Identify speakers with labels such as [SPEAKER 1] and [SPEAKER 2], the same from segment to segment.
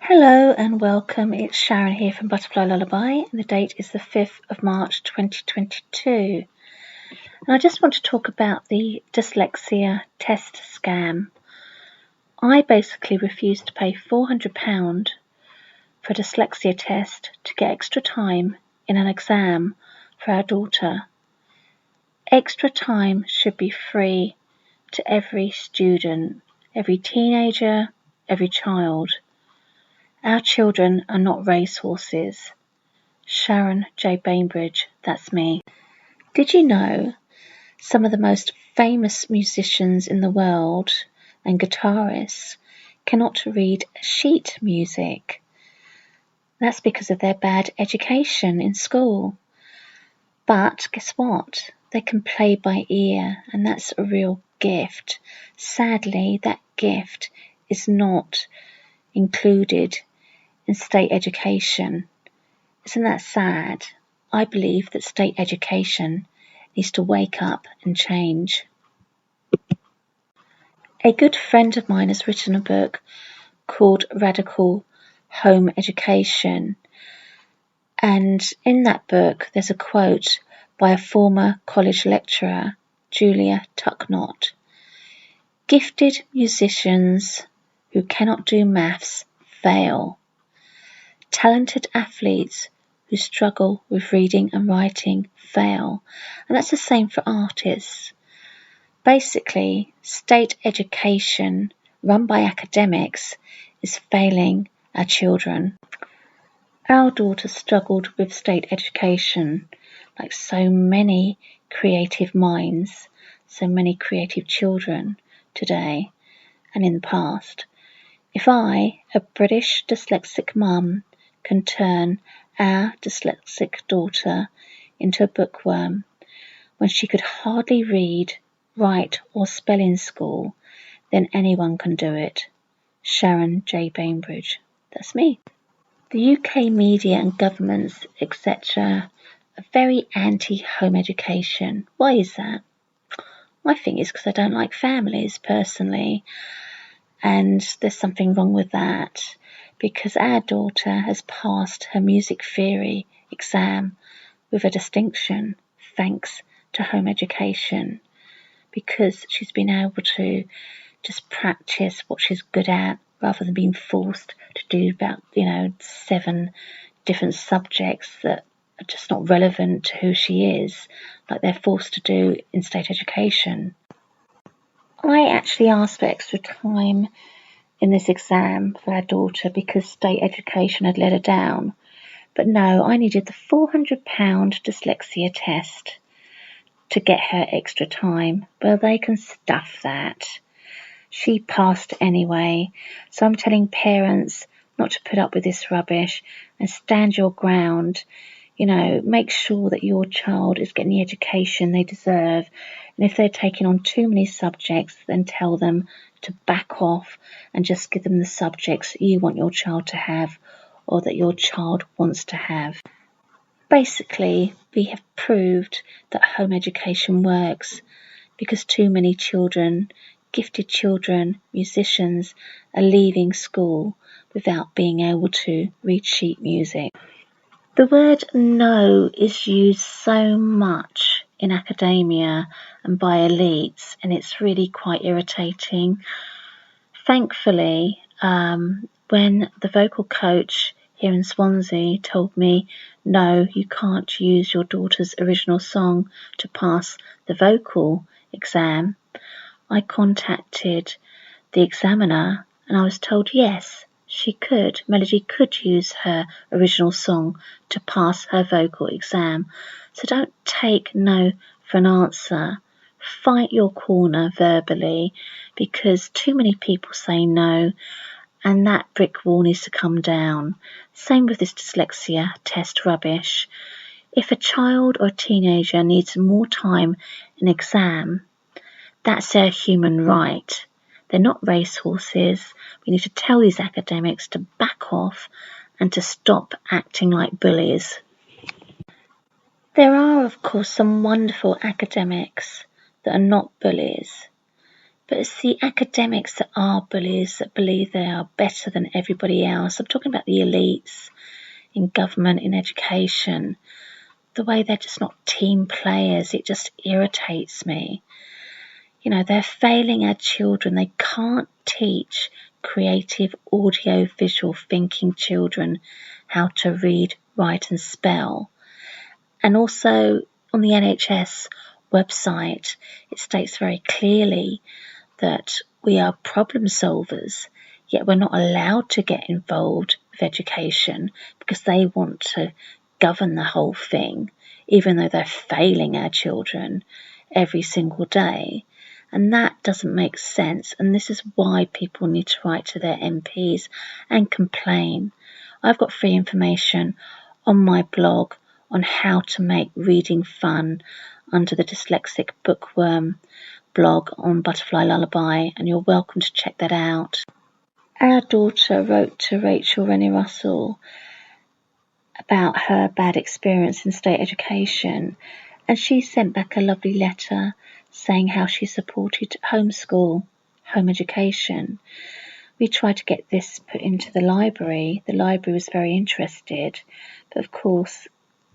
[SPEAKER 1] Hello and welcome, it's Sharon here from Butterfly Lullaby and the date is the 5th of March 2022. And I just want to talk about the dyslexia test scam. I basically refused to pay £400 for a dyslexia test to get extra time in an exam for our daughter. Extra time should be free to every student, every teenager, every child. Our children are not racehorses. Sharon J. Bainbridge, that's me. Did you know some of the most famous musicians in the world and guitarists cannot read sheet music? That's because of their bad education in school. But guess what? They can play by ear, and that's a real gift. Sadly, that gift is not included in state education. Isn't that sad? I believe that state education needs to wake up and change. A good friend of mine has written a book called Radical Home Education. And in that book, there's a quote by a former college lecturer, Julia Tucknott. Gifted musicians who cannot do maths fail. Talented athletes who struggle with reading and writing fail. And that's the same for artists. Basically, state education run by academics is failing our children. Our daughter struggled with state education, like so many creative minds, so many creative children today and in the past. If I, a British dyslexic mum, can turn our dyslexic daughter into a bookworm when she could hardly read, write or spell in school, then anyone can do it. Sharon J. Bainbridge. That's me. The UK media and governments, etc., are very anti-home education. Why is that? I think it's because I don't like families personally, and there's something wrong with that. Because our daughter has passed her music theory exam with a distinction thanks to home education, because she's been able to just practice what she's good at rather than being forced to do about 7 different subjects that are just not relevant to who she is, like they're forced to do in state education. I actually asked for extra time in this exam for our daughter because state education had let her down. But no, I needed the £400 dyslexia test to get her extra time. Well, they can stuff that. She passed anyway. So I'm telling parents not to put up with this rubbish and stand your ground. Make sure that your child is getting the education they deserve. And if they're taking on too many subjects, then tell them to back off and just give them the subjects you want your child to have or that your child wants to have. Basically, we have proved that home education works because too many children, gifted children, musicians, are leaving school without being able to read sheet music. The word no is used so much in academia and by elites, and it's really quite irritating. Thankfully, when the vocal coach here in Swansea told me, no, you can't use your daughter's original song to pass the vocal exam, I contacted the examiner and I was told yes, Melody could use her original song to pass her vocal exam. So don't take no for an answer. Fight your corner verbally, because too many people say no, and that brick wall needs to come down. Same with this dyslexia test rubbish. If a child or a teenager needs more time in exam, that's their human right. They're not racehorses. We need to tell these academics to back off and to stop acting like bullies. There are, of course, some wonderful academics that are not bullies. But it's the academics that are bullies, that believe they are better than everybody else. I'm talking about the elites in government, in education. The way they're just not team players, it just irritates me. You know, they're failing our children. They can't teach creative audio-visual thinking children how to read, write and spell. And also on the NHS website, it states very clearly that we are problem solvers, yet we're not allowed to get involved with education because they want to govern the whole thing, even though they're failing our children every single day. And that doesn't make sense. And this is why people need to write to their MPs and complain. I've got free information on my blog on how to make reading fun under the Dyslexic Bookworm blog on Butterfly Lullaby, and you're welcome to check that out. Our daughter wrote to Rachel Rennie Russell about her bad experience in state education, and she sent back a lovely letter saying how she supported homeschool, home education. We tried to get this put into the library. The library was very interested, but of course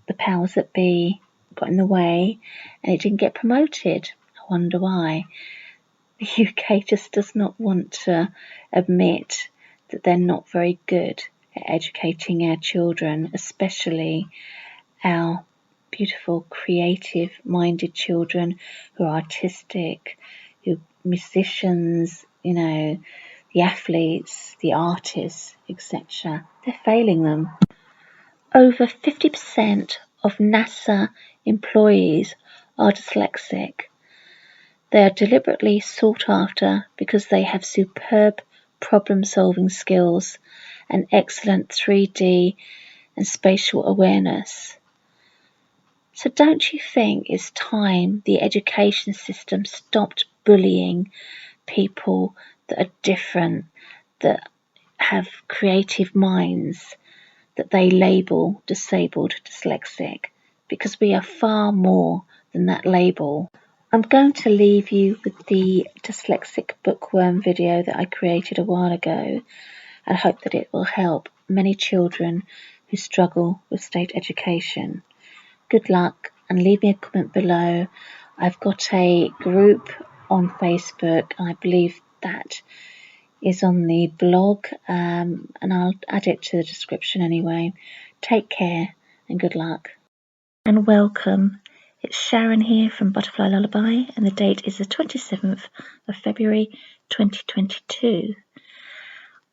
[SPEAKER 1] the powers that be got in the way and it didn't get promoted. I wonder why. The UK just does not want to admit that they're not very good at educating our children, especially our beautiful, creative-minded children who are artistic, who are musicians, the athletes, the artists, etc. They're failing them. Over 50% of NASA employees are dyslexic. They are deliberately sought after because they have superb problem-solving skills and excellent 3D and spatial awareness. So don't you think it's time the education system stopped bullying people that are different, that have creative minds, that they label disabled dyslexic? Because we are far more than that label. I'm going to leave you with the Dyslexic Bookworm video that I created a while ago. I hope that it will help many children who struggle with state education. Good luck, and leave me a comment below. I've got a group on Facebook, and I believe that is on the blog, and I'll add it to the description anyway. Take care and good luck. And welcome. It's Sharon here from Butterfly Lullaby, and the date is the 27th of February 2022.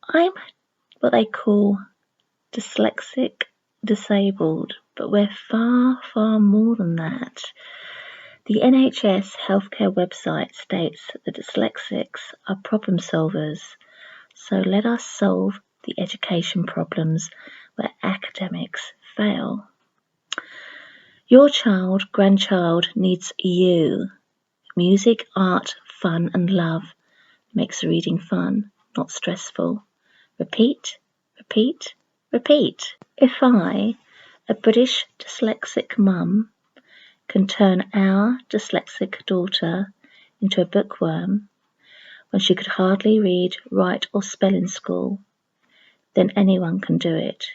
[SPEAKER 1] I'm what they call dyslexic disabled, but we're far, far more than that. The NHS healthcare website states that dyslexics are problem solvers, so let us solve the education problems where academics fail. Your child, grandchild needs you. Music, art, fun and love makes reading fun, not stressful. Repeat, repeat, repeat. If I, a British dyslexic mum, can turn our dyslexic daughter into a bookworm when she could hardly read, write or spell in school, then anyone can do it.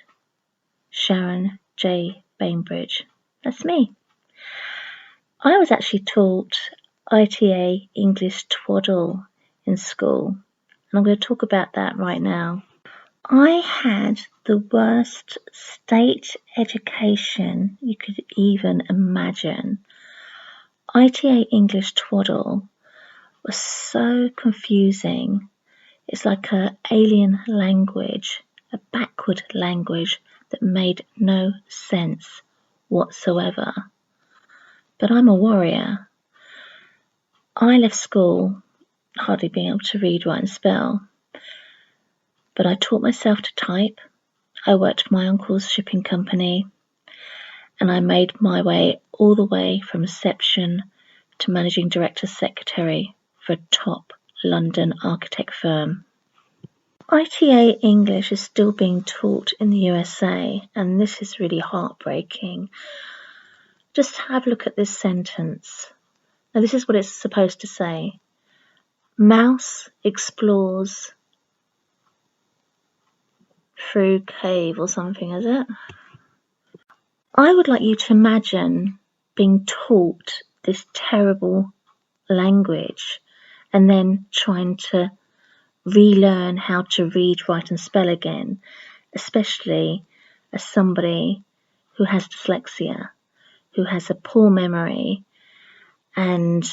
[SPEAKER 1] Sharon J. Bainbridge. That's me. I was actually taught ITA English Twaddle in school, and I'm going to talk about that right now. I had the worst state education you could even imagine. ITA English Twaddle was so confusing. It's like an alien language, a backward language that made no sense whatsoever. But I'm a warrior. I left school hardly being able to read, write and spell. But I taught myself to type. I worked for my uncle's shipping company, and I made my way all the way from reception to managing director secretary for a top London architect firm. ITA English is still being taught in the USA, and this is really heartbreaking. Just have a look at this sentence. Now, this is what it's supposed to say. Mouse explores through cave or something, is it? I would like you to imagine being taught this terrible language and then trying to relearn how to read, write and spell again, especially as somebody who has dyslexia, who has a poor memory and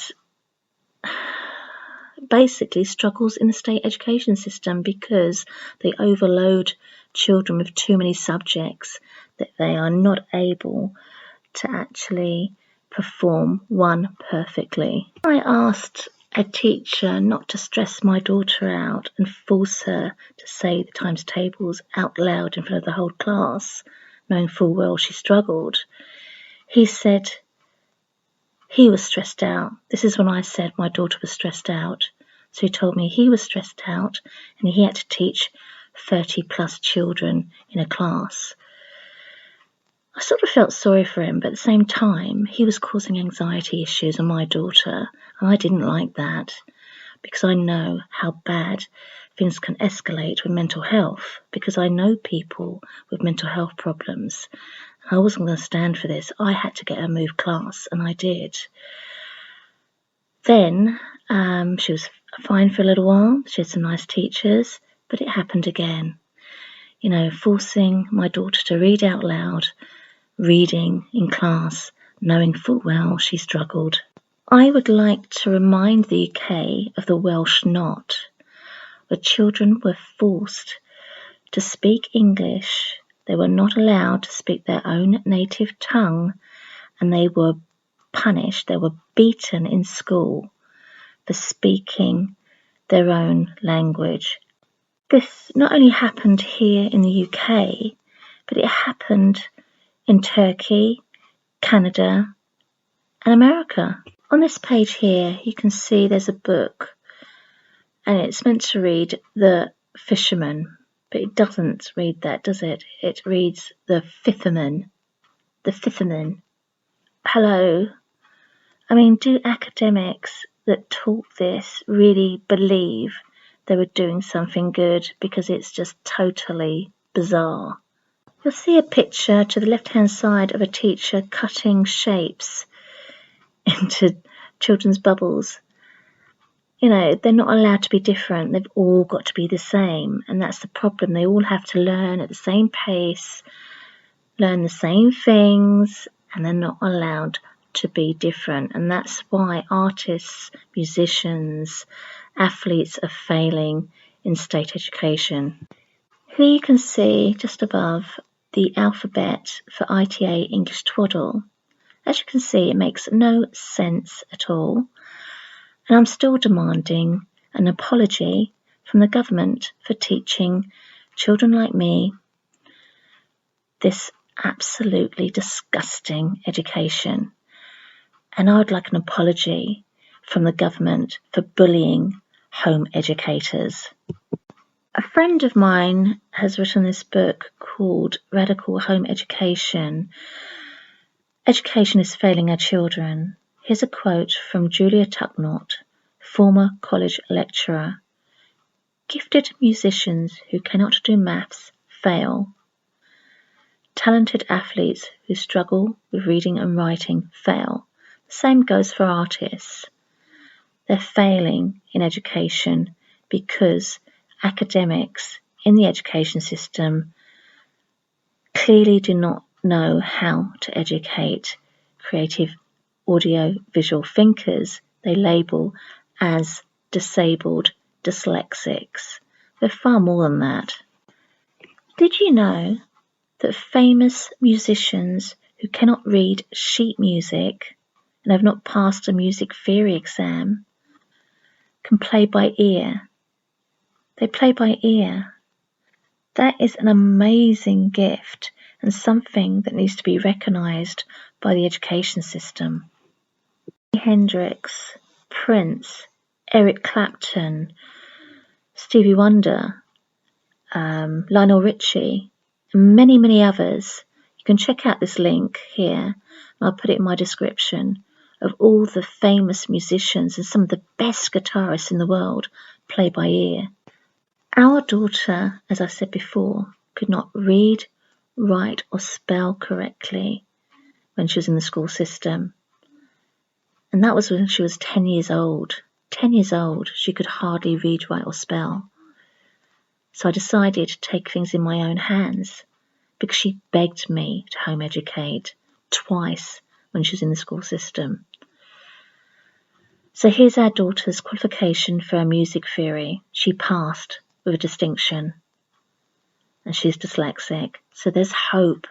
[SPEAKER 1] basically struggles in the state education system because they overload children with too many subjects that they are not able to actually perform one perfectly. I asked a teacher not to stress my daughter out and force her to say the times tables out loud in front of the whole class, knowing full well she struggled. He said he was stressed out. This is when I said my daughter was stressed out. So he told me he was stressed out and he had to teach 30 plus children in a class. I sort of felt sorry for him, but at the same time, he was causing anxiety issues on my daughter, and I didn't like that because I know how bad things can escalate with mental health, because I know people with mental health problems. I wasn't going to stand for this. I had to get her moved class, and I did. Then she was fine for a little while. She had some nice teachers, but it happened again. You know, forcing my daughter to read out loud, reading in class, knowing full well she struggled. I would like to remind the UK of the Welsh Knot, where children were forced to speak English. They were not allowed to speak their own native tongue, and they were punished, they were beaten in school for speaking their own language. This not only happened here in the UK, but it happened in Turkey, Canada, and America. On this page here, you can see there's a book, and it's meant to read The Fisherman, but it doesn't read that, does it? It reads The Fifferman. The Fifferman. Hello. I mean, do academics that taught this really believe they were doing something good? Because it's just totally bizarre. You'll see a picture to the left-hand side of a teacher cutting shapes into children's bubbles. You know, they're not allowed to be different. They've all got to be the same. And that's the problem. They all have to learn at the same pace, learn the same things, and they're not allowed to be different. And that's why artists, musicians, athletes are failing in state education. Here you can see just above the alphabet for ITA English Twaddle. As you can see, it makes no sense at all. And I'm still demanding an apology from the government for teaching children like me this absolutely disgusting education. And I would like an apology from the government for bullying home educators. A friend of mine has written this book called Radical Home Education. Education is failing our children. Here's a quote from Julia Tucknott, former college lecturer. Gifted musicians who cannot do maths fail. Talented athletes who struggle with reading and writing fail. The same goes for artists. They're failing in education because academics in the education system clearly do not know how to educate creative audio-visual thinkers they label as disabled dyslexics. They're far more than that. Did you know that famous musicians who cannot read sheet music and have not passed a music theory exam can play by ear? They play by ear. That is an amazing gift and something that needs to be recognised by the education system. Hendrix, Prince, Eric Clapton, Stevie Wonder, Lionel Richie, and many, many others. You can check out this link here, and I'll put it in my description, of all the famous musicians and some of the best guitarists in the world play by ear. Our daughter, as I said before, could not read, write or spell correctly when she was in the school system. And that was when she was 10 years old. 10 years old, she could hardly read, write or spell. So I decided to take things in my own hands because she begged me to home educate twice when she was in the school system. So here's our daughter's qualification for her music theory. She passed with a distinction and she's dyslexic. So there's hope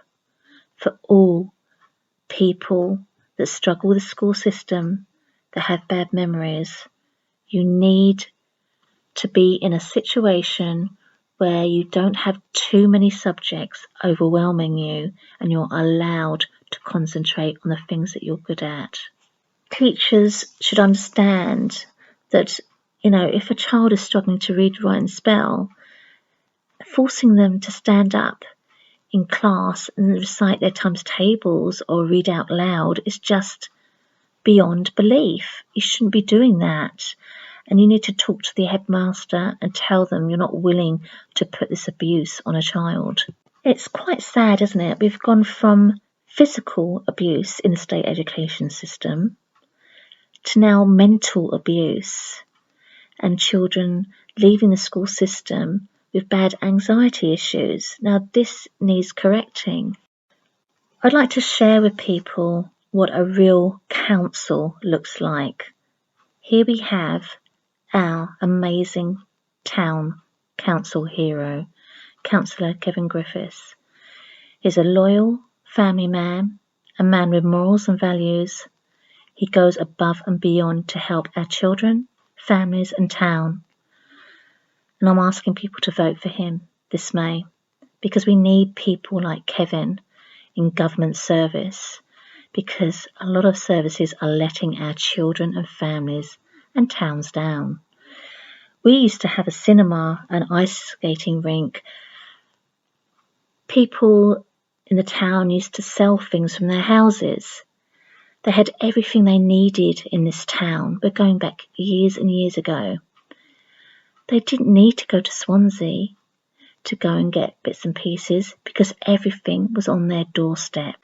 [SPEAKER 1] for all people that struggle with the school system, that have bad memories. You need to be in a situation where you don't have too many subjects overwhelming you and you're allowed to concentrate on the things that you're good at. Teachers should understand that, if a child is struggling to read, write and spell, forcing them to stand up in class and recite their times tables or read out loud is just beyond belief. You shouldn't be doing that. And you need to talk to the headmaster and tell them you're not willing to put this abuse on a child. It's quite sad, isn't it? We've gone from physical abuse in the state education system to now mental abuse and children leaving the school system with bad anxiety issues. Now, this needs correcting. I'd like to share with people what a real counsel looks like. Here we have our amazing town council hero, Councillor Kevin Griffiths. He's a loyal family man, a man with morals and values. He goes above and beyond to help our children, families and town. And I'm asking people to vote for him this May because we need people like Kevin in government service, because a lot of services are letting our children and families and towns down. We used to have a cinema, an ice skating rink. People in the town used to sell things from their houses. They had everything they needed in this town. We're going back years and years ago. They didn't need to go to Swansea to go and get bits and pieces because everything was on their doorstep.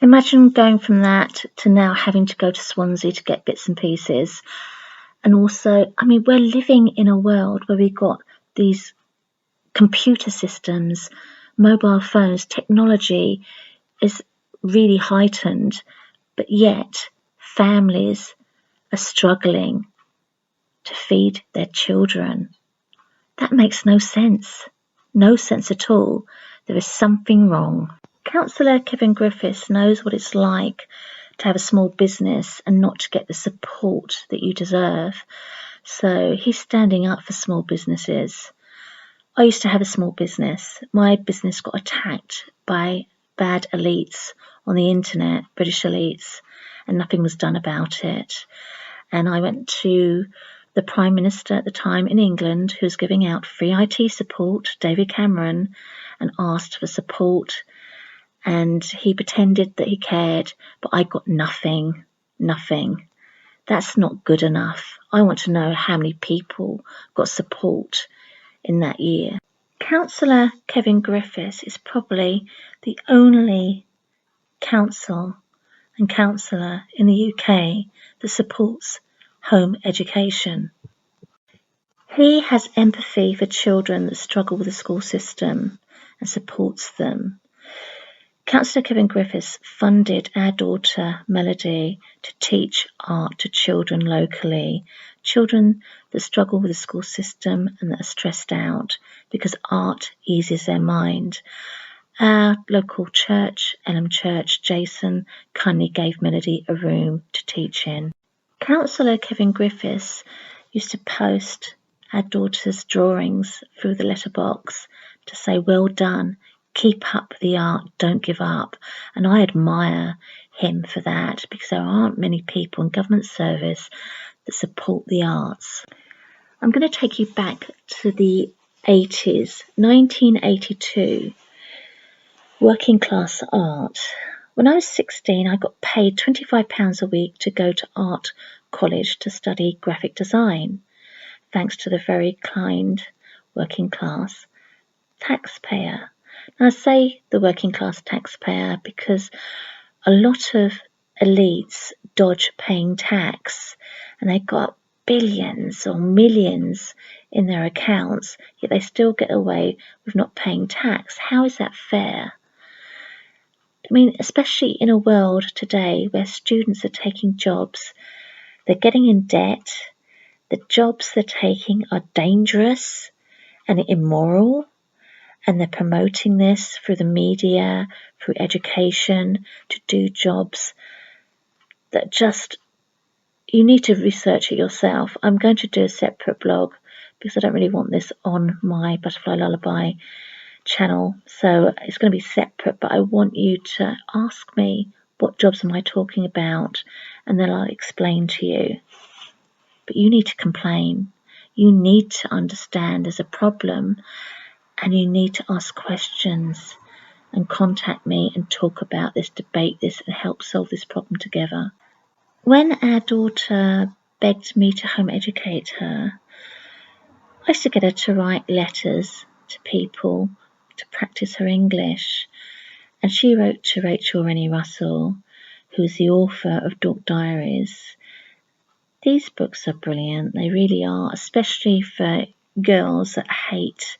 [SPEAKER 1] Imagine going from that to now having to go to Swansea to get bits and pieces. And also, we're living in a world where we've got these computer systems, mobile phones, technology is really heightened, but yet families are struggling to feed their children. That makes no sense. No sense at all. There is something wrong. Councillor Kevin Griffiths knows what it's like to have a small business and not to get the support that you deserve. So he's standing up for small businesses. I used to have a small business. My business got attacked by bad elites on the internet, British elites, and nothing was done about it. And I went to the Prime Minister at the time in England, who was giving out free IT support, David Cameron, and asked for support. And he pretended that he cared, but I got nothing. That's not good enough. I want to know how many people got support in that year. Councillor Kevin Griffiths is probably the only councillor in the UK that supports home education. He has empathy for children that struggle with the school system and supports them. Councillor Kevin Griffiths funded our daughter Melody to teach art to children locally, children that struggle with the school system and that are stressed out, because art eases their mind. Our local church, Elm Church, Jason, kindly gave Melody a room to teach in. Councillor Kevin Griffiths used to post our daughter's drawings through the letterbox to say, "Well done, keep up the art, don't give up." And I admire him for that, because there aren't many people in government service that support the arts. I'm going to take you back to the 80s, 1982. Working class art When I was 16, I got paid £25 a week to go to art college to study graphic design, thanks to the very kind working class taxpayer. Now, I say the working class taxpayer because a lot of elites dodge paying tax, and they got billions or millions in their accounts, yet they still get away with not paying tax. How is that fair? I mean, especially in a world today where students are taking jobs, they're getting in debt, the jobs they're taking are dangerous and immoral, and they're promoting this through the media, through education, to do jobs that just, you need to research it yourself. I'm going to do a separate blog because I don't really want this on my Butterfly Lullaby channel, so it's going to be separate, but I want you to ask me what jobs am I talking about, and then I'll explain to you. But you need to complain. You need to understand there's a problem, and you need to ask questions and contact me and talk about this, debate this, and help solve this problem together. When our daughter begged me to home educate her, I used to get her to write letters to people to practice her English. And she wrote to Rachel Rennie Russell, who is the author of Dork Diaries. These books are brilliant, they really are, especially for girls that hate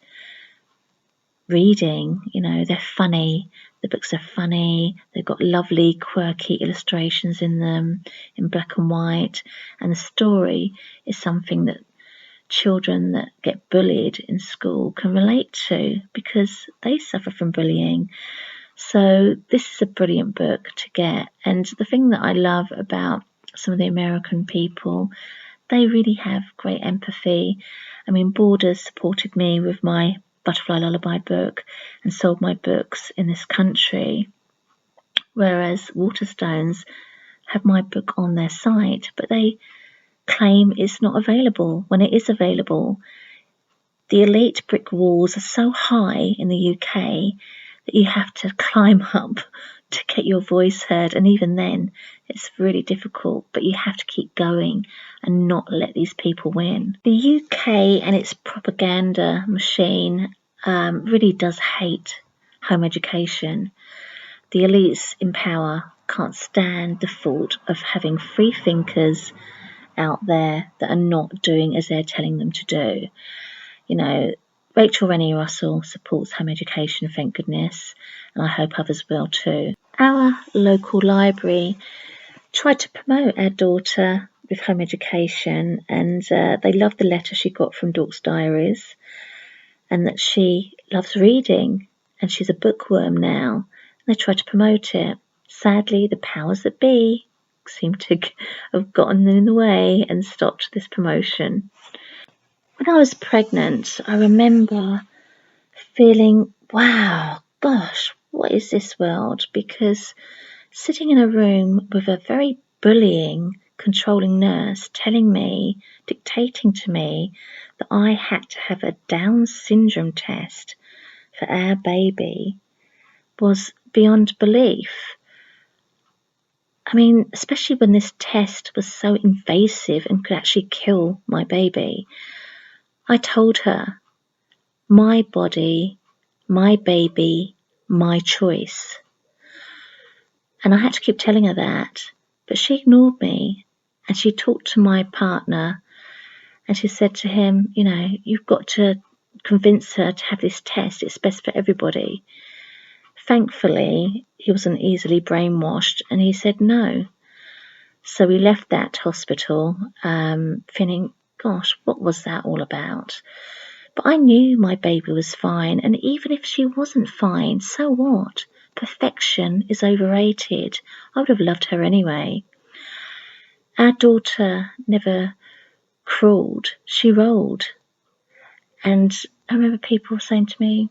[SPEAKER 1] reading. You know, they're funny. The books are funny. They've got lovely, quirky illustrations in them in black and white. And the story is something that children that get bullied in school can relate to because they suffer from bullying. So this is a brilliant book to get. And the thing that I love about some of the American people, they really have great empathy. I mean, Borders supported me with my Butterfly Lullaby book and sold my books in this country, whereas Waterstones have my book on their site, but they claim it's not available when it is available. The elite brick walls are so high in the UK that you have to climb up to get your voice heard, and even then it's really difficult, but you have to keep going and not let these people win. The UK and its propaganda machine really does hate home education. The elites in power can't stand the thought of having free thinkers out there that are not doing as they're telling them to do. You know, Rachel Rennie Russell supports home education, thank goodness, and I hope others will too. Our local library tried to promote our daughter with home education, and they loved the letter she got from Dork's Diaries, and that she loves reading, and she's a bookworm now, and they tried to promote it. Sadly, the powers that be seem to have gotten in the way and stopped this promotion. When I was pregnant, I remember feeling, wow, gosh, what is this world? Because sitting in a room with a very bullying, controlling nurse telling me, dictating to me that I had to have a Down syndrome test for our baby was beyond belief. I mean, especially when this test was so invasive and could actually kill my baby. I told her, my body, my baby, my choice. And I had to keep telling her that, but she ignored me, and she talked to my partner, and she said to him, you know, you've got to convince her to have this test, it's best for everybody. Thankfully, he wasn't easily brainwashed, and he said no. So we left that hospital feeling, gosh, what was that all about? But I knew my baby was fine, and even if she wasn't fine, so what? Perfection is overrated. I would have loved her anyway. Our daughter never crawled, she rolled. And I remember people saying to me,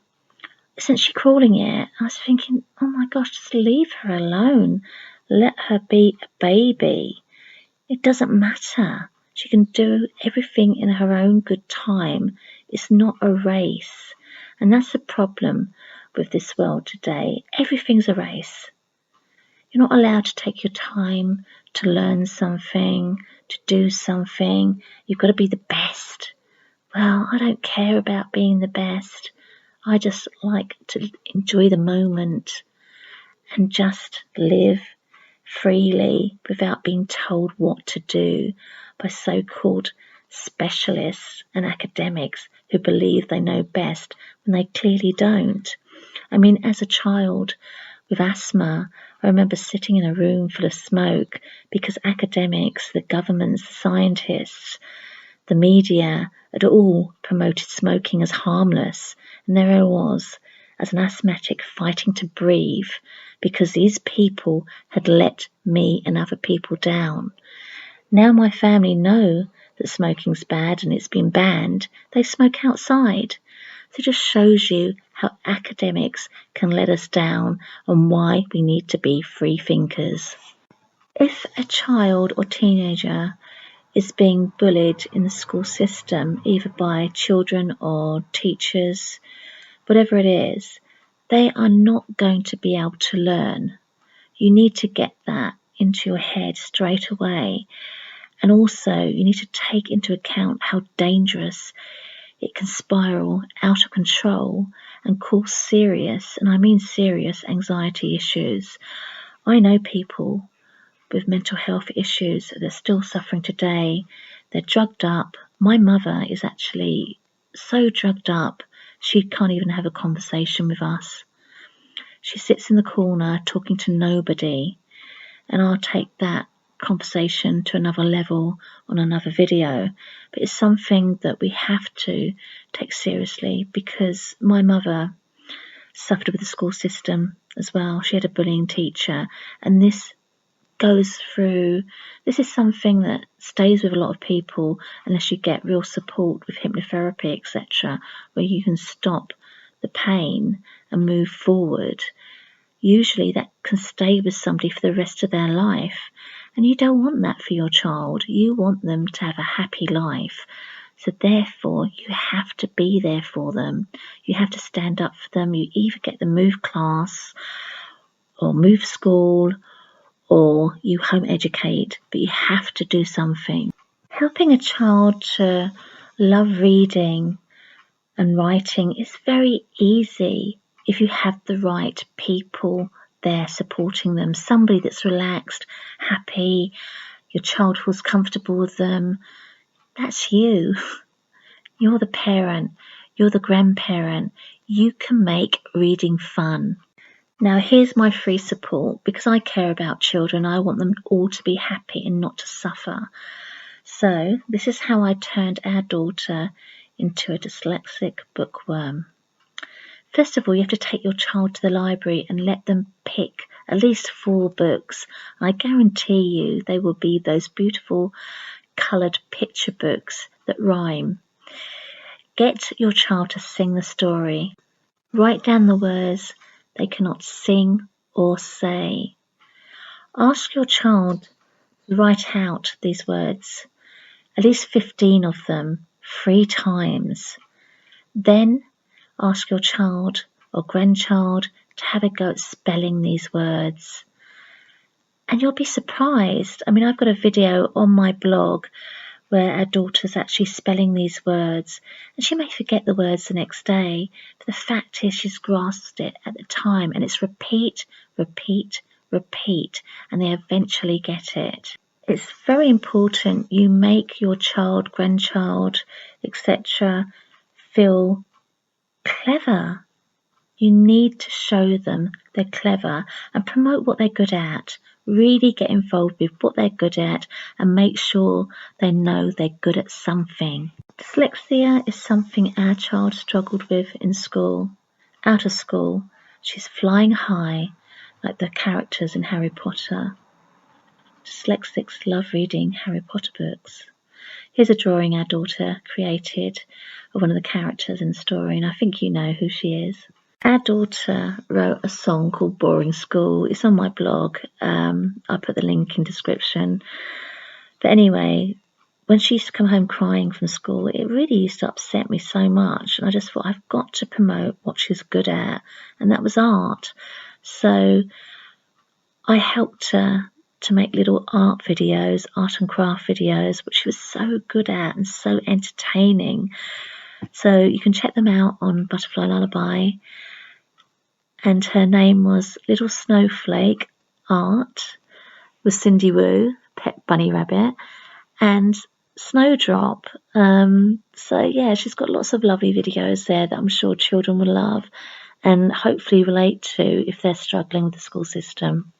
[SPEAKER 1] isn't she crawling yet? I was thinking, oh my gosh, just leave her alone. Let her be a baby. It doesn't matter. She can do everything in her own good time. It's not a race. And that's the problem with this world today. Everything's a race. You're not allowed to take your time to learn something, to do something. You've got to be the best. Well, I don't care about being the best. I just like to enjoy the moment and just live freely without being told what to do by so-called specialists and academics who believe they know best when they clearly don't. I mean, as a child with asthma, I remember sitting in a room full of smoke because academics, the governments, the scientists, the media had all promoted smoking as harmless. And there I was, as an asthmatic, fighting to breathe because these people had let me and other people down. Now my family know that smoking's bad and it's been banned. They smoke outside. So it just shows you how academics can let us down and why we need to be free thinkers. If a child or teenager is being bullied in the school system, either by children or teachers, whatever it is, they are not going to be able to learn. You need to get that into your head straight away. And also, you need to take into account how dangerous it can spiral out of control and cause serious, and I mean serious, anxiety issues. I know people with mental health issues that are still suffering today. They're drugged up. My mother is actually so drugged up, she can't even have a conversation with us. She sits in the corner talking to nobody, and I'll take that conversation to another level on another video. But it's something that we have to take seriously because my mother suffered with the school system as well. She had a bullying teacher, and this is something that stays with a lot of people unless you get real support with hypnotherapy, etc., where you can stop the pain and move forward. Usually that can stay with somebody for the rest of their life, and you don't want that for your child. You want them to have a happy life. So therefore, you have to be there for them. You have to stand up for them. You either get them move class or move school, or you home educate, but you have to do something. Helping a child to love reading and writing is very easy if you have the right people there supporting them. Somebody that's relaxed, happy, your child feels comfortable with them. That's you. You're the parent. You're the grandparent. You can make reading fun. Now, here's my free support. Because I care about children, I want them all to be happy and not to suffer. So this is how I turned our daughter into a dyslexic bookworm. First of all, you have to take your child to the library and let them pick at least 4 books. I guarantee you they will be those beautiful coloured picture books that rhyme. Get your child to sing the story. Write down the words they cannot sing or say. Ask your child to write out these words, at least 15 of them, 3 times. Then ask your child or grandchild to have a go at spelling these words. And you'll be surprised. I mean, I've got a video on my blog where our daughter's actually spelling these words, and she may forget the words the next day, but the fact is she's grasped it at the time, and it's repeat, repeat, repeat, and they eventually get it. It's very important you make your child, grandchild, etc. feel clever. You need to show them they're clever and promote what they're good at. Really get involved with what they're good at and make sure they know they're good at something. Dyslexia is something our child struggled with in school. Out of school, she's flying high like the characters in Harry Potter. Dyslexics love reading Harry Potter books. Here's a drawing our daughter created of one of the characters in the story, and I think you know who she is. Our daughter wrote a song called Boring School. It's on my blog. I'll put the link in description. But anyway, when she used to come home crying from school, it really used to upset me so much. And I just thought, I've got to promote what she's good at. And that was art. So I helped her to make little art videos, art and craft videos, which she was so good at and so entertaining. So you can check them out on Butterfly Lullaby. And her name was Little Snowflake Art with Cindy Woo, Pet Bunny Rabbit, and Snowdrop. So yeah, she's got lots of lovely videos there that I'm sure children will love and hopefully relate to if they're struggling with the school system.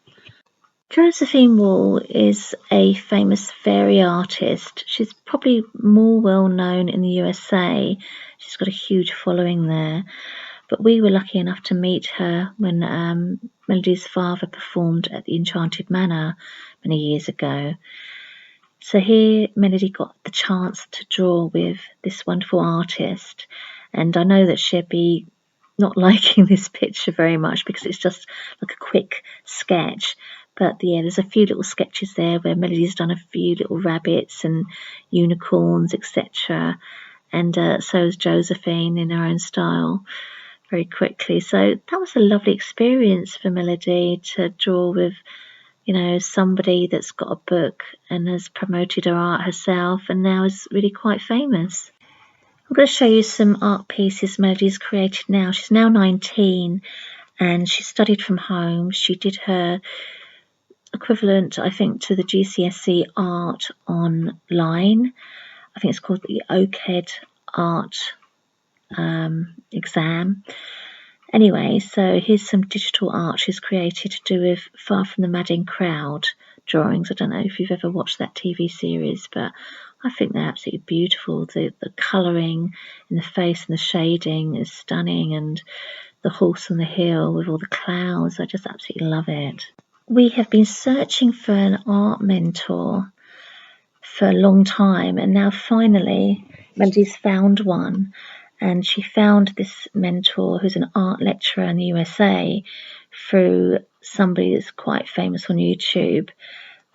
[SPEAKER 1] Josephine Wall is a famous fairy artist. She's probably more well known in the USA. She's got a huge following there. But we were lucky enough to meet her when Melody's father performed at the Enchanted Manor many years ago. So here Melody got the chance to draw with this wonderful artist. And I know that she'd be not liking this picture very much because it's just like a quick sketch. But yeah, there's a few little sketches there where Melody's done a few little rabbits and unicorns, etc. And so has Josephine in her own style very quickly. So that was a lovely experience for Melody to draw with, you know, somebody that's got a book and has promoted her art herself and now is really quite famous. I'm going to show you some art pieces Melody's created now. She's now 19 and she studied from home. She did her equivalent, I think, to the GCSE art online. I think it's called the OCED art exam. Anyway, so here's some digital art she's created to do with Far From the Madding Crowd drawings. I don't know if you've ever watched that TV series, but I think they're absolutely beautiful. The colouring in the face and the shading is stunning, and the horse on the hill with all the clouds, I just absolutely love it. We have been searching for an art mentor for a long time, and now finally Melody's found one. And she found this mentor who's an art lecturer in the USA through somebody that's quite famous on YouTube.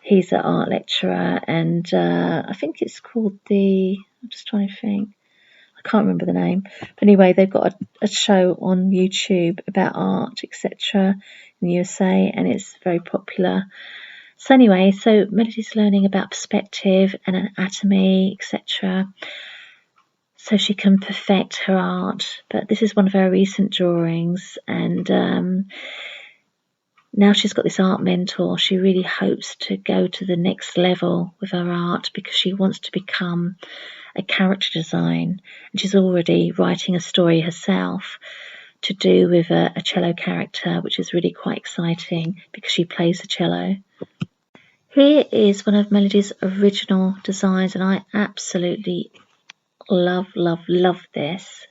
[SPEAKER 1] He's an art lecturer, and I think it's called I'm just trying to think. I can't remember the name. But anyway, they've got a show on YouTube about art, etc. in the USA, and it's very popular. So anyway, so Melody's learning about perspective and anatomy, etc. so she can perfect her art. But this is one of her recent drawings, and now she's got this art mentor. She really hopes to go to the next level with her art because she wants to become a character design, and she's already writing a story herself to do with a cello character, which is really quite exciting because she plays the cello. Here is one of Melody's original designs, and I absolutely love this.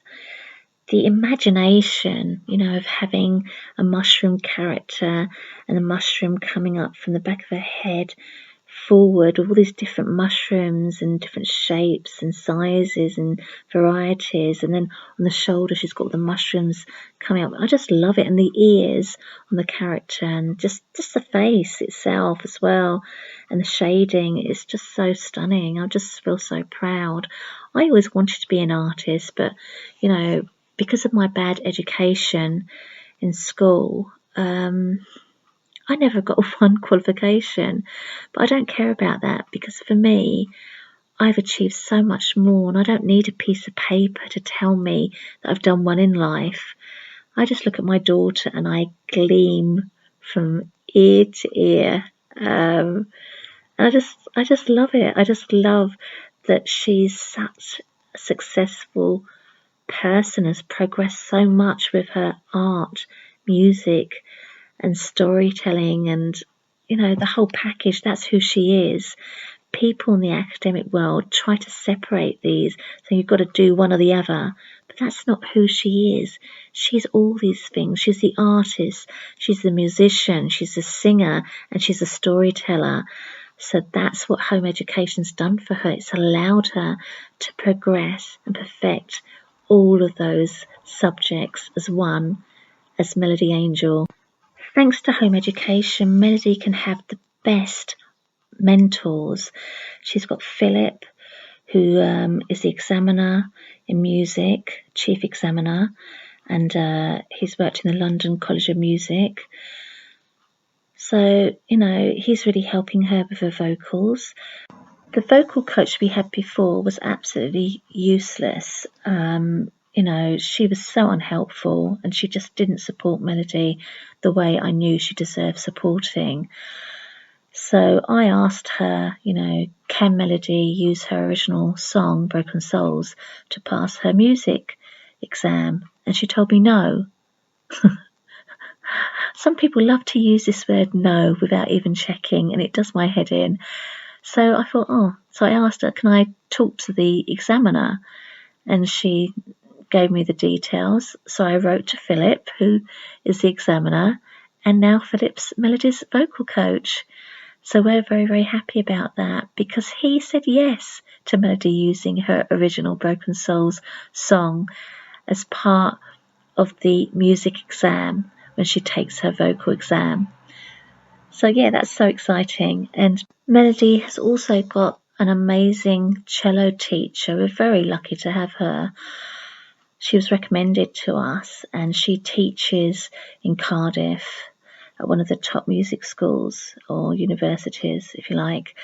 [SPEAKER 1] The imagination, you know, of having a mushroom character and the mushroom coming up from the back of her head forward, all these different mushrooms and different shapes and sizes and varieties, and then on the shoulder she's got the mushrooms coming up. I just love it, and the ears on the character, and just the face itself as well, and the shading is just so stunning. I just feel so proud. I always wanted to be an artist, but you know, because of my bad education in school, I never got one qualification, but I don't care about that because for me, I've achieved so much more, and I don't need a piece of paper to tell me that I've done one in life. I just look at my daughter and I gleam from ear to ear, and I just love it. I just love that she's such a successful person, has progressed so much with her art, music, and storytelling, and you know, the whole package. That's who she is. People in the academic world try to separate these, so you've got to do one or the other, but that's not who she is. She's all these things. She's the artist, she's the musician, she's the singer, and she's a storyteller. So that's what home education's done for her. It's allowed her to progress and perfect all of those subjects as one, as Melody Angel. Thanks to home education, Melody can have the best mentors. She's got Philip, who is the examiner in music, chief examiner, and he's worked in the London College of Music. So, he's really helping her with her vocals. The vocal coach we had before was absolutely useless. She was so unhelpful, and she just didn't support Melody the way I knew she deserved supporting. So I asked her, can Melody use her original song, Broken Souls, to pass her music exam? And she told me no. Some people love to use this word no without even checking, and it does my head in. So I thought, so I asked her, can I talk to the examiner? And she gave me the details. So I wrote to Philip, who is the examiner, and now Philip's Melody's vocal coach. So we're very, very happy about that, because he said yes to Melody using her original Broken Souls song as part of the music exam when she takes her vocal exam. So yeah, that's so exciting. And Melody has also got an amazing cello teacher. We're very lucky to have her. She was recommended to us, and she teaches in Cardiff at one of the top music schools or universities, if you like.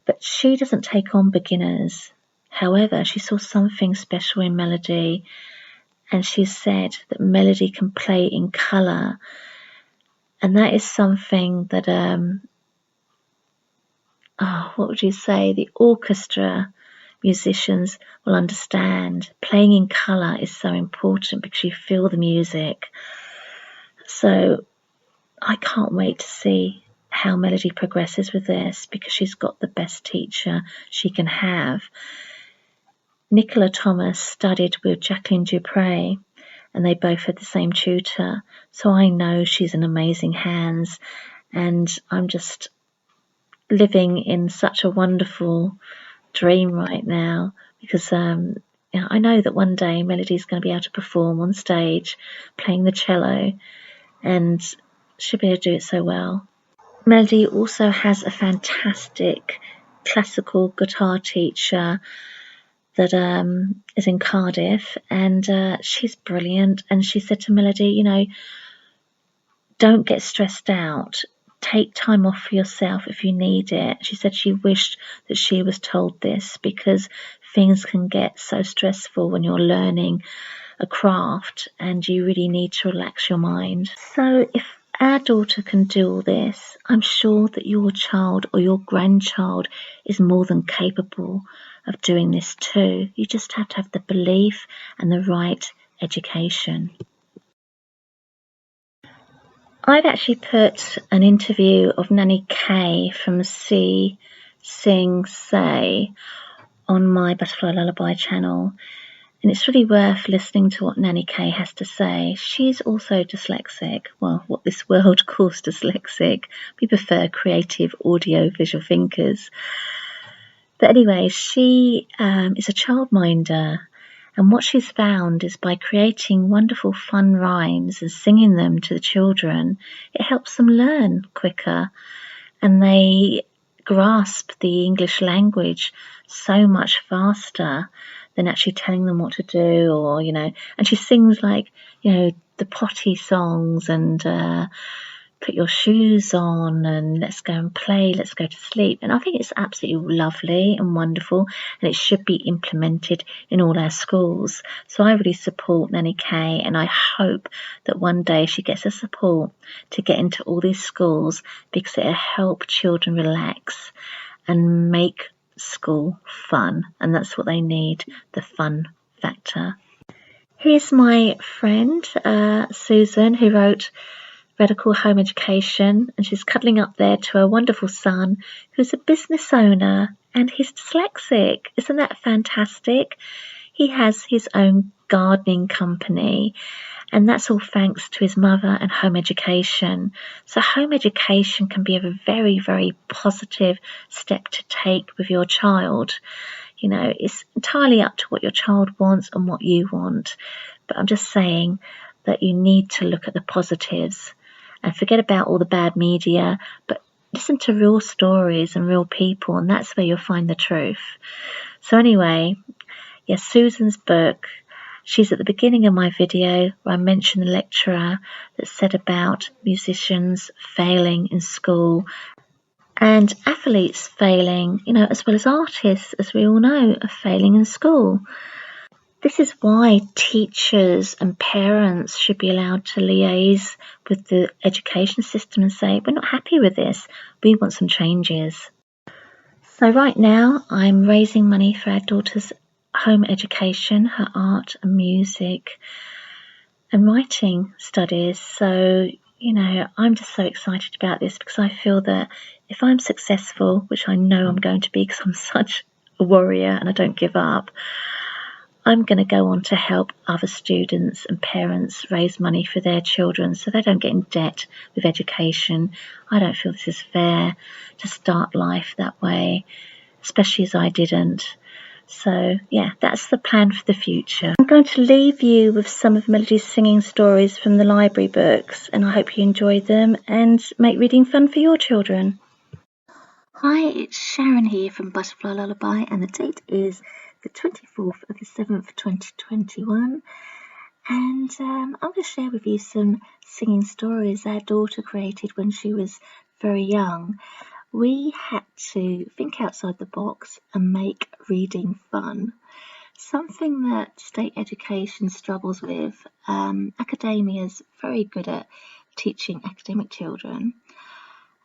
[SPEAKER 1] But she doesn't take on beginners. However, she saw something special in Melody, and she said that Melody can play in colour. And that is something that, what would you say, the orchestra musicians will understand. Playing in colour is so important because you feel the music. So I can't wait to see how Melody progresses with this, because she's got the best teacher she can have. Nicola Thomas studied with Jacqueline Dupre, and they both had the same tutor. So I know she's in amazing hands, and I'm just living in such a wonderful dream right now, because I know that one day Melody's going to be able to perform on stage playing the cello, and she'll be able to do it so well. Melody also has a fantastic classical guitar teacher that is in Cardiff, and she's brilliant. And she said to Melody, don't get stressed out. Take time off for yourself if you need it. She said she wished that she was told this, because things can get so stressful when you're learning a craft, and you really need to relax your mind. So if our daughter can do all this, I'm sure that your child or your grandchild is more than capable of doing this too. You just have to have the belief and the right education. I've actually put an interview of Nanny Kay from See, Sing, Say on my Butterfly Lullaby channel, and it's really worth listening to what Nanny Kay has to say. She's also dyslexic, well, what this world calls dyslexic. We prefer creative audio visual thinkers. But anyway, she is a childminder, and what she's found is by creating wonderful fun rhymes and singing them to the children, it helps them learn quicker, and they grasp the English language so much faster than actually telling them what to do, or, and she sings like, the potty songs and put your shoes on and let's go and play, let's go to sleep. And I think it's absolutely lovely and wonderful, and it should be implemented in all our schools. So I really support Nanny Kay, and I hope that one day she gets the support to get into all these schools, because it'll help children relax and make school fun, and that's what they need, the fun factor. Here's my friend Susan, who wrote Radical Home Education, and she's cuddling up there to her wonderful son, who's a business owner, and he's dyslexic. Isn't that fantastic? He has his own gardening company, and that's all thanks to his mother and home education. So home education can be a very, very positive step to take with your child. It's entirely up to what your child wants and what you want. But I'm just saying that you need to look at the positives and forget about all the bad media, but listen to real stories and real people, and that's where you'll find the truth. So anyway, Susan's book She's at the beginning of my video where I mentioned the lecturer that said about musicians failing in school and athletes failing, as well as artists, as we all know, are failing in school. This is why teachers and parents should be allowed to liaise with the education system and say, we're not happy with this, we want some changes. So right now I'm raising money for our daughter's home education, her art and music and writing studies. So, I'm just so excited about this because I feel that if I'm successful, which I know I'm going to be because I'm such a warrior and I don't give up, I'm going to go on to help other students and parents raise money for their children so they don't get in debt with education. I don't feel this is fair to start life that way, especially as I didn't. So, yeah, that's the plan for the future. I'm going to leave you with some of Melody's singing stories from the library books, and I hope you enjoy them and make reading fun for your children. Hi, it's Sharon here from Butterfly Lullaby, and the date is the 24th of the 7th, 2021. And I'm going to share with you some singing stories our daughter created when she was very young. We had to think outside the box and make reading fun. Something that state education struggles with. Academia is very good at teaching academic children,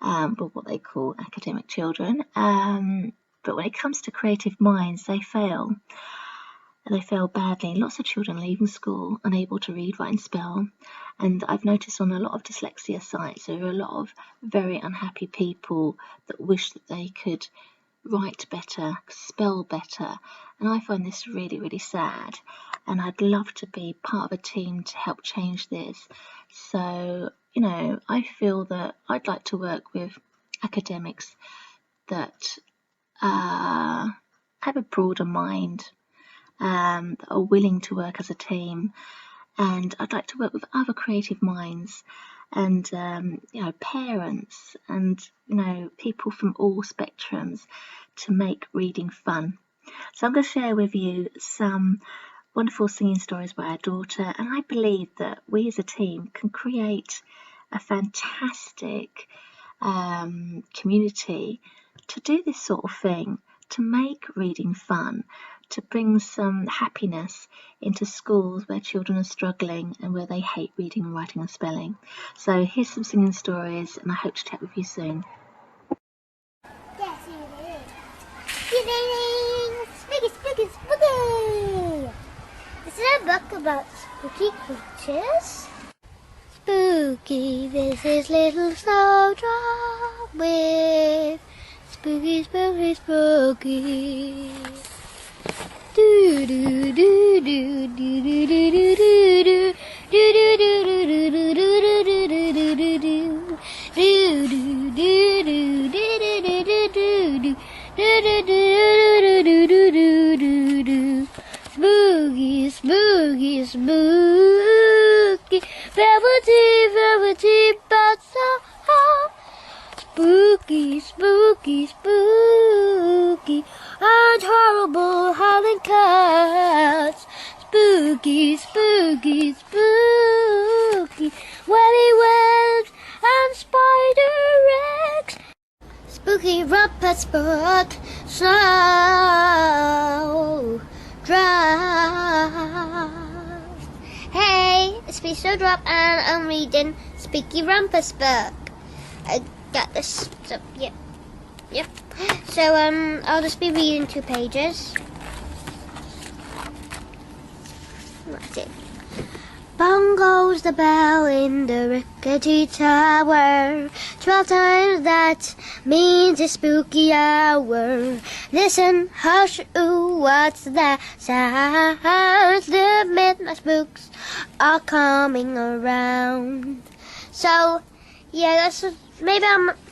[SPEAKER 1] but what they call academic children. But when it comes to creative minds, they fail. They fail badly. Lots of children leaving school unable to read, write and spell. And I've noticed on a lot of dyslexia sites there are a lot of very unhappy people that wish that they could write better, spell better. And I find this really, really sad. And I'd love to be part of a team to help change this. So, I feel that I'd like to work with academics that have a broader mind, that are willing to work as a team, and I'd like to work with other creative minds and parents and people from all spectrums to make reading fun. So I'm going to share with you some wonderful singing stories by our daughter, and I believe that we as a team can create a fantastic community to do this sort of thing, to make reading fun, to bring some happiness into schools where children are struggling and where they hate reading, writing and spelling. So here's some singing stories, and I hope to chat with you soon.
[SPEAKER 2] Yes, it is. Spooky, spooky, spooky. This is a book about spooky creatures. Spooky, this is little snowdrop with spooky, spooky, spooky. Do do do do do do do do do do do do do do do do do spooky, spooky, spooky, velvety, velvety, but so hot. Spooky, spooky, spooky, and horrible howling cats. Spooky, spooky, spooky, welly webs and spider eggs. Spooky rumpus book, so draft. Hey, it's me Snowdrop and I'm reading Spooky Rumpus book. I got this. So, yep. So I'll just be reading 2 pages. That's it. Bong goes the bell in the rickety tower. 12 times that means a spooky hour. Listen, hush, ooh, what's that sound? The midnight spooks are coming around. So, yeah, that's maybe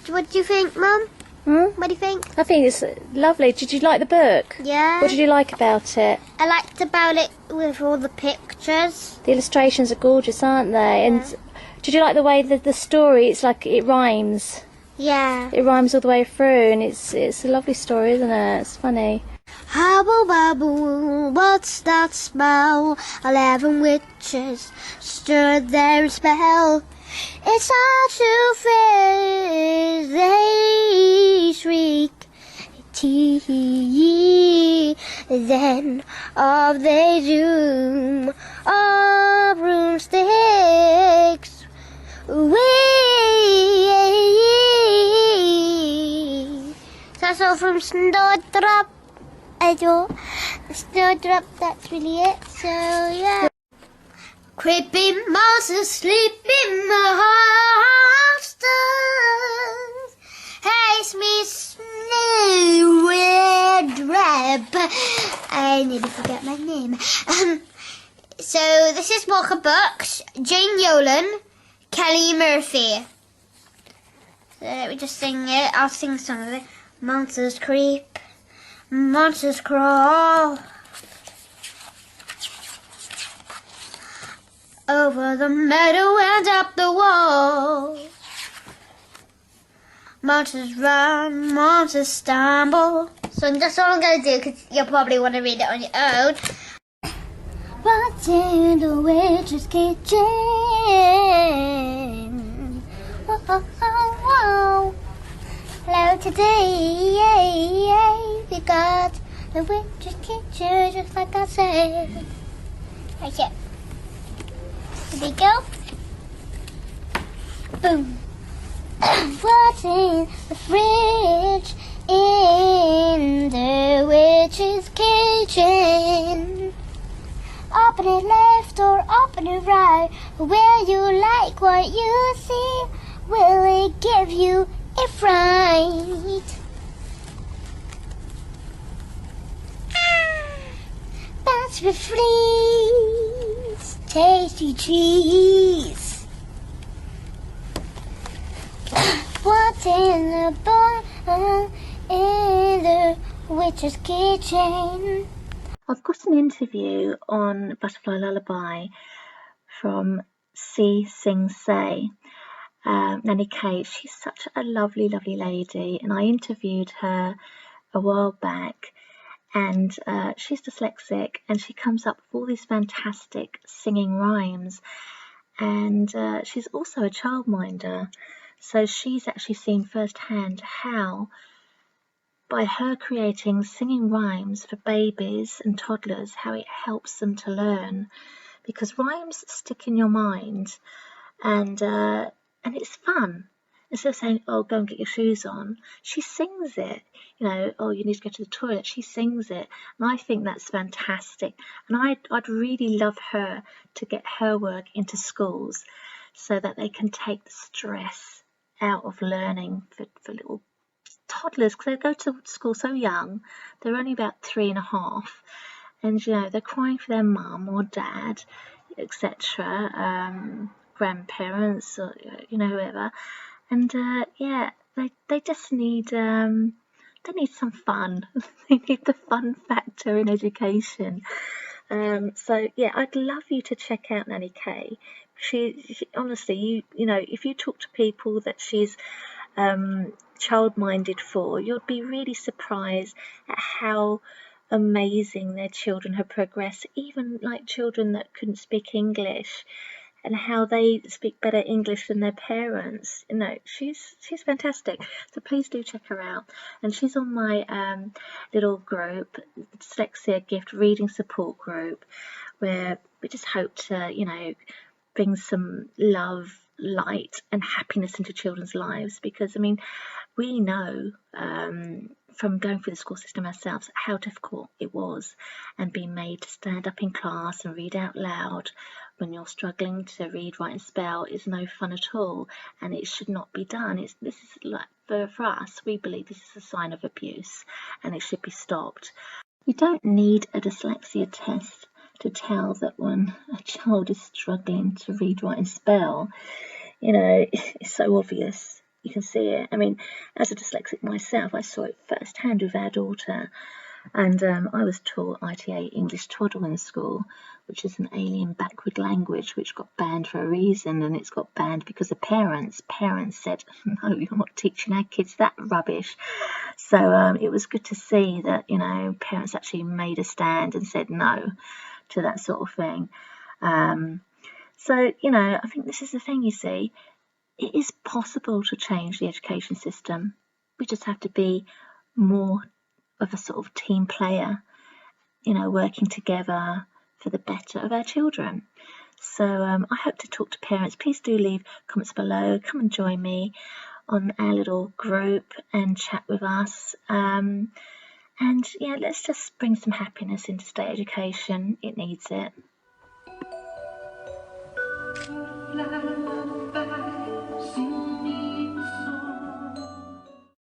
[SPEAKER 2] what do you think, Mum? What do you think?
[SPEAKER 3] I think it's lovely. Did you like the book?
[SPEAKER 2] Yeah.
[SPEAKER 3] What did you like about it?
[SPEAKER 2] I liked about it with all the pictures.
[SPEAKER 3] The illustrations are gorgeous, aren't they?
[SPEAKER 2] Yeah.
[SPEAKER 3] And did you like the way that the story, it's like it rhymes?
[SPEAKER 2] Yeah.
[SPEAKER 3] It rhymes all the way through, and it's a lovely story, isn't it? It's funny.
[SPEAKER 2] Hobble bobble, what's that smell? 11 witches stirred their spell. It's all too fair, they shriek. Then of their doom, all broomsticks we. That's all from Snowdrop. Snowdrop, that's really it. So yeah. Creeping monsters sleep in the hostels. Haze me snow red rap. I nearly forget my name. So this is Walker Books, Jane Yolen, Kelly Murphy. So let me just sing it. I'll sing some of it. Monsters creep, monsters crawl over the meadow and up the wall. Monsters run, monsters stumble. So that's all I'm going to do, because you'll probably want to read it on your own. What's in the witch's kitchen? Oh, oh, oh, oh. Hello today, we got the witch's kitchen, just like I said. Right here. Here we go. Boom. What's in the fridge? In the witch's kitchen. Open it left or open it right. Where you like what you see, will it give you a fright? Bounce with fleas, tasty cheese. What's in the bowl in the witch's kitchen?
[SPEAKER 1] I've got an interview on Butterfly Lullaby from C Sing Say. Nanny Kate, she's such a lovely, lovely lady, and I interviewed her a while back, and she's dyslexic, and she comes up with all these fantastic singing rhymes, and she's also a childminder, so she's actually seen firsthand how, by her creating singing rhymes for babies and toddlers, how it helps them to learn, because rhymes stick in your mind, and it's fun. Instead of saying, oh, go and get your shoes on, she sings it. You know, oh, you need to go to the toilet, she sings it. And I think that's fantastic. And I'd really love her to get her work into schools so that they can take the stress out of learning for little toddlers, because they go to school so young. They're only about 3.5, and you know, they're crying for their mum or dad, etc., grandparents, or you know, whoever, and yeah, they just need they need some fun. They need the fun factor in education. So yeah, I'd love you to check out Nanny Kay. She honestly, you know, if you talk to people that she's child-minded for, you'll be really surprised at how amazing their children have progressed, even like children that couldn't speak English, and how they speak better English than their parents. You know, she's fantastic. So please do check her out. And she's on my little group, Dyslexia Gift Reading Support Group, where we just hope to, you know, bring some love, light and happiness into children's lives, because I mean, we know from going through the school system ourselves how difficult it was, and being made to stand up in class and read out loud when you're struggling to read, write and spell is no fun at all, and it should not be done. This is like, for us, we believe this is a sign of abuse and it should be stopped. You don't need a dyslexia test to tell that when a child is struggling to read, write and spell. You know, it's so obvious. You can see it. I mean, as a dyslexic myself, I saw it firsthand with our daughter. And I was taught ITA English Twaddle in school, which is an alien backward language, which got banned for a reason, and it's got banned because of parents. Parents said, no, you're not teaching our kids that rubbish. So it was good to see that, parents actually made a stand and said no to that sort of thing. So, I think this is the thing, you see. It is possible to change the education system. We just have to be more of a sort of team player, working together for the better of our children. So I hope to talk to parents. Please do leave comments below. Come and join me on our little group and chat with us. And yeah, let's just bring some happiness into state education. It needs it.